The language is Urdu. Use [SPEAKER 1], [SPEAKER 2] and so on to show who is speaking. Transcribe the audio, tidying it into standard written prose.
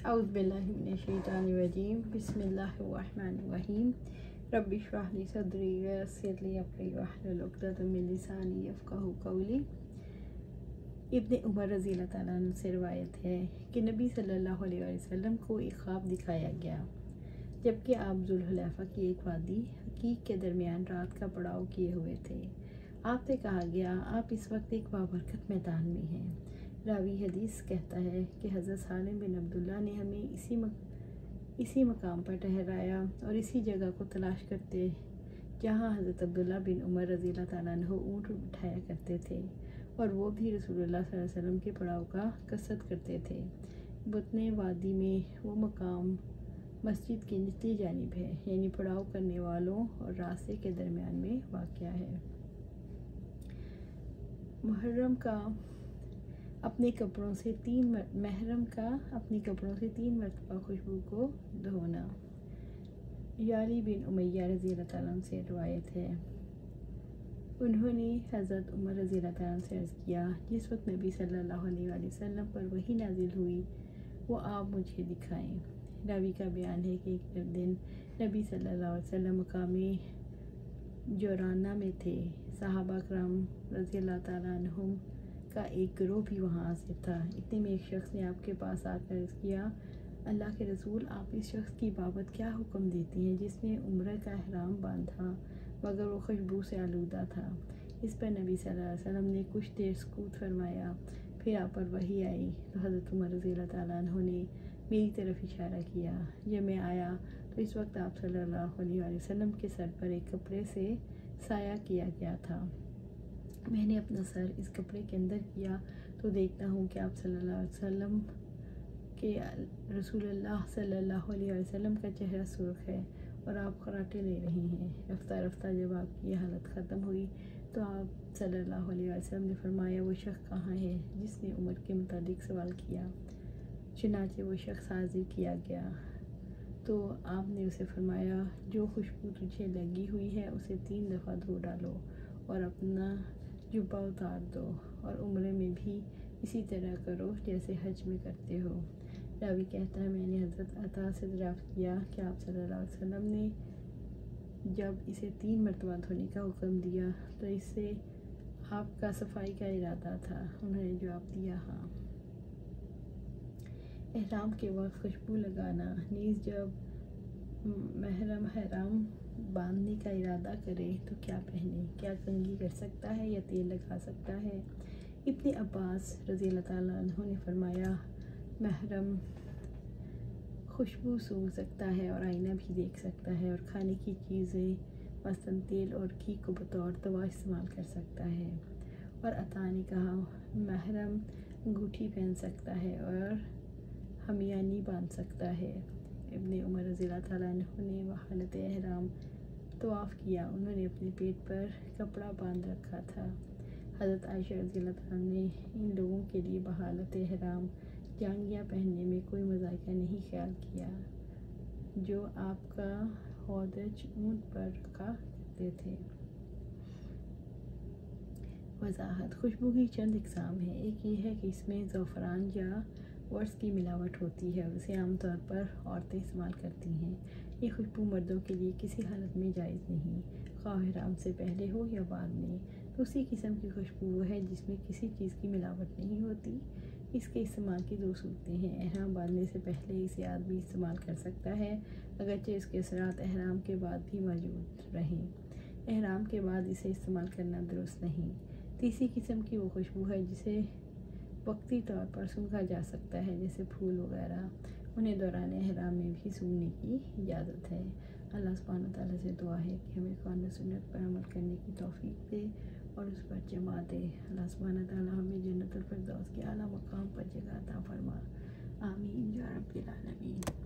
[SPEAKER 1] اعوذ باللہ من الشیطان الرجیم بسم اللہ الرحمن الرحیم رب اشرح لی صدری ویسر لی امری واحلل عقدۃ من لسانی یفقہوا قولی۔ ابن عمر رضی اللہ تعالیٰ عنہ سے روایت ہے کہ نبی صلی اللہ علیہ وسلم کو ایک خواب دکھایا گیا جبکہ آپ ذوالحلیفہ کی ایک وادی حقیق کے درمیان رات کا پڑاؤ کیے ہوئے تھے۔ آپ سے کہا گیا آپ اس وقت ایک بابرکت میدان میں ہیں۔ راوی حدیث کہتا ہے کہ حضرت سالم بن عبداللہ نے ہمیں اسی مقام پر ٹھہرایا اور اسی جگہ کو تلاش کرتے جہاں حضرت عبداللہ بن عمر رضی اللہ تعالیٰ عنہ اونٹ بٹھایا کرتے تھے اور وہ بھی رسول اللہ صلی اللہ علیہ وسلم کے پڑاؤ کا قصد کرتے تھے۔ بطن وادی میں وہ مقام مسجد کی نچلی جانب ہے، یعنی پڑاؤ کرنے والوں اور راستے کے درمیان میں واقع ہے۔ محرم کا اپنے کپڑوں سے تین مرتبہ خوشبو کو دھونا۔ یعلی بن امیہ رضی اللہ تعالیٰ عنہ سے روایت ہے، انہوں نے حضرت عمر رضی اللہ تعالیٰ عنہ سے عرض کیا جس وقت نبی صلی اللہ علیہ وآلہ وسلم پر وحی نازل ہوئی وہ آپ مجھے دکھائیں۔ راوی کا بیان ہے کہ ایک دن نبی صلی اللہ علیہ وسلم مقام جورانہ میں تھے۔ صحابہ کرام رضی اللہ تعالیٰ عنہم کا ایک گروہ بھی وہاں حاضر تھا۔ اتنے میں ایک شخص نے آپ کے پاس آ کر عرض کیا، اللہ کے رسول آپ اس شخص کی بابت کیا حکم دیتی ہیں جس نے عمرہ کا احرام باندھا مگر وہ خوشبو سے آلودہ تھا؟ اس پر نبی صلی اللہ علیہ وسلم نے کچھ دیر سکوت فرمایا، پھر آپ پر وحی آئی تو حضرت عمر رضی اللہ تعالیٰ عنہ نے میری طرف اشارہ کیا۔ جب میں آیا تو اس وقت آپ صلی اللہ علیہ وسلم کے سر پر ایک کپڑے سے سایہ کیا گیا تھا۔ میں نے اپنا سر اس کپڑے کے اندر کیا تو دیکھتا ہوں کہ آپ صلی اللہ علیہ وسلم کے رسول اللہ صلی اللہ علیہ وسلم کا چہرہ سرخ ہے اور آپ خراٹے لے رہی ہیں۔ رفتہ رفتہ جب آپ کی یہ حالت ختم ہوئی تو آپ صلی اللہ علیہ وسلم نے فرمایا وہ شخص کہاں ہے جس نے عمر کے متعلق سوال کیا؟ چنانچہ وہ شخص حاضر کیا گیا تو آپ نے اسے فرمایا جو خوشبو تجھے لگی ہوئی ہے اسے 3 دفعہ دھو ڈالو اور اپنا جبہ اتار دو اور عمرے میں بھی اسی طرح کرو جیسے حج میں کرتے ہو۔ راوی کہتا ہے میں نے حضرت عطا سے دریافت کیا کہ آپ صلی اللہ علیہ وسلم نے جب اسے 3 مرتبہ دھونے کا حکم دیا تو اس سے آپ کا صفائی کا ارادہ تھا؟ انہوں نے جواب دیا ہاں۔ احرام کے وقت خوشبو لگانا نیز جب محرم احرام باندھنے کا ارادہ کرے تو کیا پہنے؟ کیا کنگھی کر سکتا ہے یا تیل لگا سکتا ہے؟ ابن عباس رضی اللہ تعالیٰ عنہ نے فرمایا محرم خوشبو سونگھ سکتا ہے اور آئینہ بھی دیکھ سکتا ہے اور کھانے کی چیزیں مثلاً تیل اور گھی کو بطور دوا استعمال کر سکتا ہے۔ اور عطا نے کہا محرم انگوٹھی پہن سکتا ہے اور ہمیانی باندھ سکتا ہے۔ ابن عمر رضی اللہ تعالیٰ عنہ نے حالت احرام طواف کیا، انہوں نے اپنے پیٹ پر کپڑا باندھ رکھا تھا۔ حضرت عائشہ رضی اللہ تعالیٰ نے ان لوگوں کے لیے بحالت احرام جانگیاں پہننے میں کوئی مذائقہ نہیں خیال کیا جو آپ کا ہودج اونٹ پر رکھا کرتے تھے۔ وضاحت: خوشبو کی چند اقسام ہیں۔ ایک یہ ہے کہ اس میں زعفران یا ورس کی ملاوٹ ہوتی ہے اور اسے عام طور پر عورتیں استعمال کرتی ہیں۔ یہ خوشبو مردوں کے لیے کسی حالت میں جائز نہیں، خواہ احرام سے پہلے ہو یا بعد میں۔ دوسری قسم کی خوشبو وہ ہے جس میں کسی چیز کی ملاوٹ نہیں ہوتی۔ اس کے استعمال کی 2 صورتیں ہیں۔ احرام باندھنے سے پہلے اسے آدمی استعمال کر سکتا ہے اگرچہ اس کے اثرات احرام کے بعد بھی موجود رہیں۔ احرام کے بعد اسے استعمال کرنا درست نہیں۔ تیسری قسم کی وہ خوشبو ہے جسے وقتی طور پر سونگھا جا سکتا ہے جیسے پھول وغیرہ، انہیں دوران احرام میں بھی سونگھنے کی اجازت ہے۔ اللہ سبحانہ وتعالیٰ سے دعا ہے کہ ہمیں قرآن و سنت پر عمل کرنے کی توفیق دے اور اس پر جمع دے۔ اللہ سبحانہ وتعالیٰ ہمیں جنت الفردوس کے اعلیٰ مقام پر جگہ عطا فرما، آمین یا رب العالمین۔